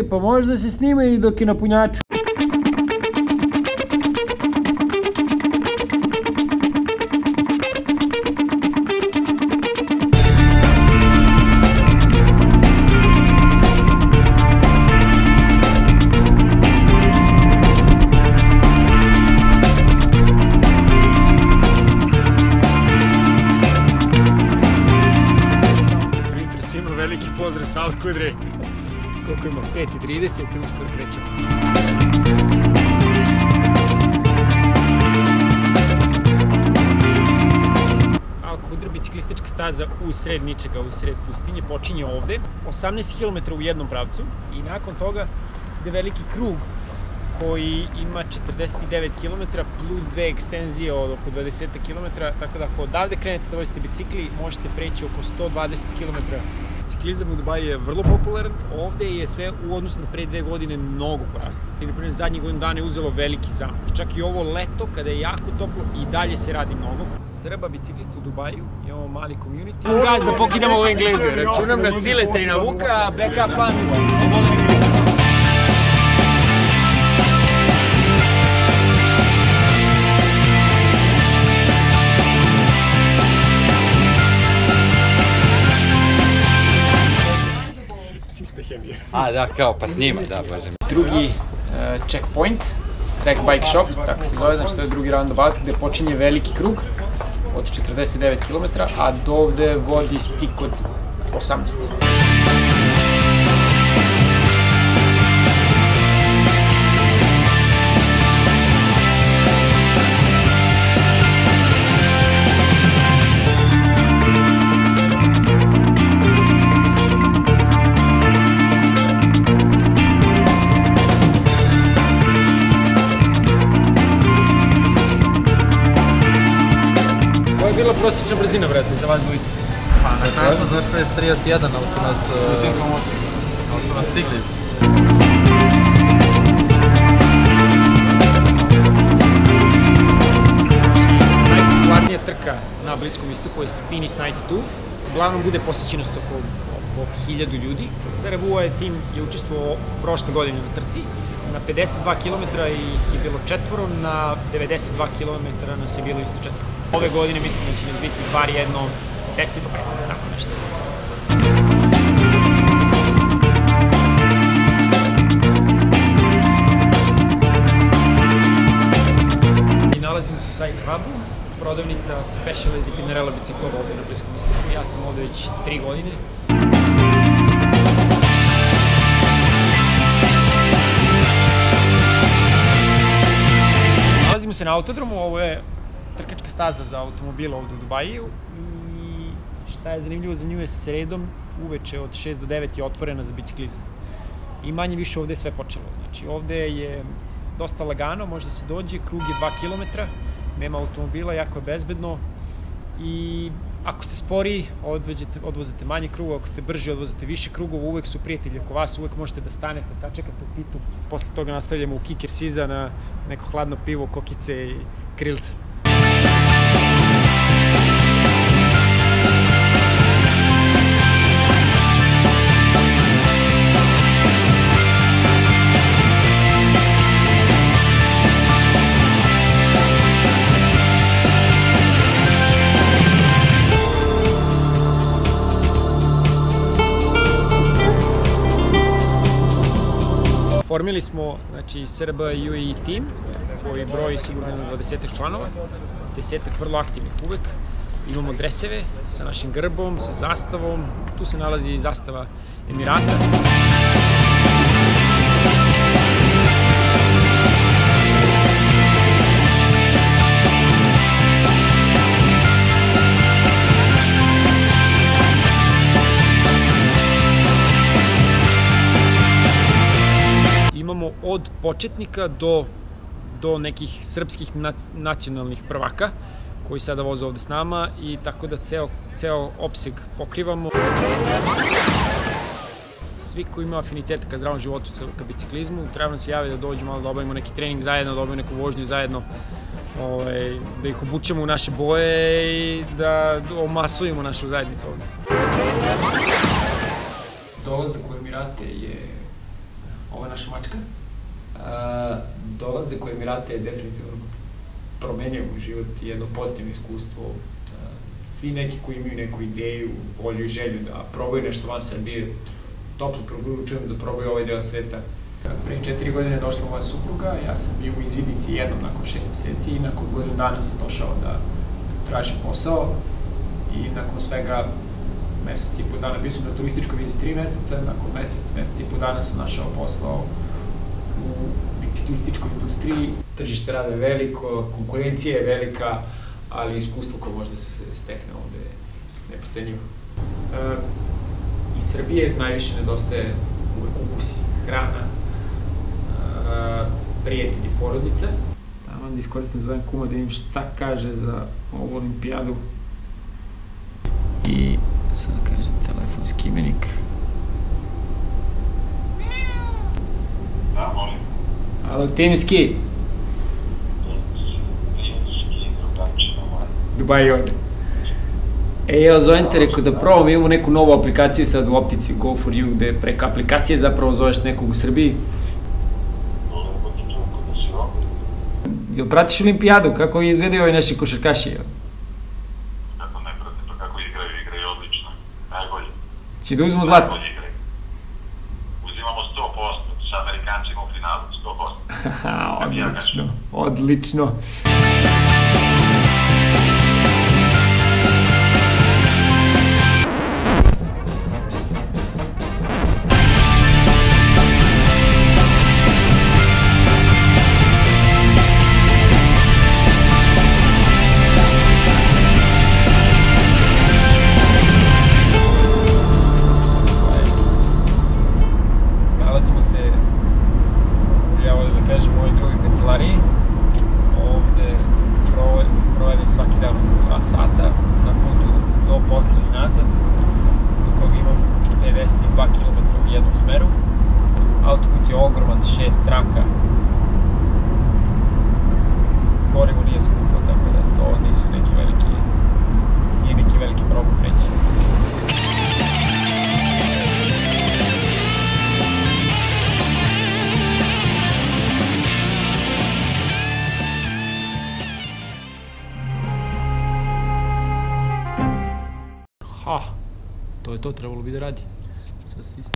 Pa možda se snima i dok je na punjaču. Svima veliki pozdrav sa Alkudre. Koliko ima? 5:30, uskoro krećemo. Alkudra, biciklistička staza u sred ničega, u sred pustinje, počinje ovde. 18 km u jednom pravcu i nakon toga ide veliki krug koji ima 49 km plus dve ekstenzije od oko 20 km, tako da ako odavde krenete da vozite bicikli, možete preći oko 120 km. Biciklizam u Dubaju je vrlo popularan, ovde je sve u odnosu na pre 2 godine mnogo poraslo. Naprimjer, zadnjih godinu dana je uzelo veliki zamah. Čak i ovo leto, kada je jako toplo, i dalje se radi mnogo. Srba biciklista u Dubaju, imamo mali community. Gaz da pokidamo ove Engleze, računam na Cileta i na Vuka, backup plan su slobodani. Da, kao pa snima, da, bože. Drugi checkpoint, Track Bike Shop, tako se zove, znači to je drugi roundabout gde počinje veliki krug od 49 km, a do ovde vodi stik od 18. Bila prosječna brzina, brate, za vas dvojice? Pa na kraju smo završili s 31, ali su nas stigli. Najpopularnija trka na Bliskom istoku je Spinis 92. Uglavnom bude posjećenost oko 1000 ljudi. SRVU tim je učestvovao prošle godine na trci. Na 52 km ih je bilo 4, na 92 km nas je bilo isto 4. Ove godine mislim da će nas biti bar jedno 10 do 15, tako nešto. I nalazimo se u Cycle Hubu, prodavnica Specialized i Pinarello biciklova ovde na Bliskom istoku. Ja sam ovde već 3 godine. Nalazimo se na autodromu, ovo je trkačka staza za automobile ovde u Dubaju i šta je zanimljivo za nju je sredom uveče od 6 do 9 je otvorena za biciklizam. I manje više ovde je sve počelo. Znači ovde je dosta lagano, može da se dođe, krug je 2 km, nema automobila, jako je bezbedno i ako ste sporiji odvozite manje kruga, ako ste brži odvozite više krugova, uvek su prijatelji oko vas, uvek možete da stanete, sačekate u pitu. Posle toga nastavljamo u Kicker Siza na neko hladno pivo, kokice i krilce. Formili smo, znači, SRB UAE tim, koji broji sigurno 20 članova, 10 vrlo aktivnih uvek. Imamo dreseve sa našim grbom, sa zastavom, tu se nalazi i zastava Emirata. Imamo od početnika do nekih srpskih nacionalnih prvaka koji sada voze ovde s nama i tako da ceo opseg pokrivamo. Svi koji imaju afinitet ka zdravom životu, ka biciklizmu, treba nam se javi da dođu malo da obavimo neki trening zajedno, da obavimo neku vožnju zajedno, da ih obučemo u naše boje i da omasujemo našu zajednicu ovde. Dolazak u Emirate je naša mačka. Dolazak u Emirate je definitivno promenio mu život i jedno pozitivno iskustvo. Svi neki koji imaju neku ideju, volju i želju da probaju nešto van Srbije, toplo preporučujem da probaju ovaj deo sveta. Pre 4 godine je došla moja supruga, ja sam bio u izvidnici jednom nakon 6 meseci i nakon godinu dana sam došao da tražim posao i nakon svega mesec i po dana, bio sam na turističkoj vizi 3 meseca, nakon mesec i po dana sam našao posao u biciklističkoj industriji. Tržište rada je veliko, konkurencija je velika, ali iskustvo koje može da se stekne ovde je neprocenjivo. Iz Srbije najviše nedostaje uvek ukusi, hrana, prijatelji, porodica. Tamo da iskoristim zovem kuma da vidim šta kaže za ovu olimpijadu. I sad kaže telefonski imenik. Da, molim. Alo, Timski. Dubai ovde. Ja zovem te, rekao da probam, imamo neku novu aplikaciju sad u optici Go4U, gde preko aplikacije zapravo zoveš nekog u Srbiji. Jel pratiš olimpijadu? Kako izgledaju ovi naši košarkaši? Kako ne pratim, pa kako igraju odlično. Najbolje. Će da uzmu zlato? Najbolje igraju. Uzimamo 100%, sa Amerikancima u finalu, 100%. Odlično. Nalazimo se, ja volim da kažem, u ovoj drugoj kancelariji. Ovde provedem svaki dan oko 2 sata na putu do posla i nazad, do koga imam 52 km u jednom smeru. Autoput je ogroman, 6 traka. Gorivo nije skupo, tako da to nije neki veliki problem preći. To je to, trebalo bi da radi. Sad stisnem.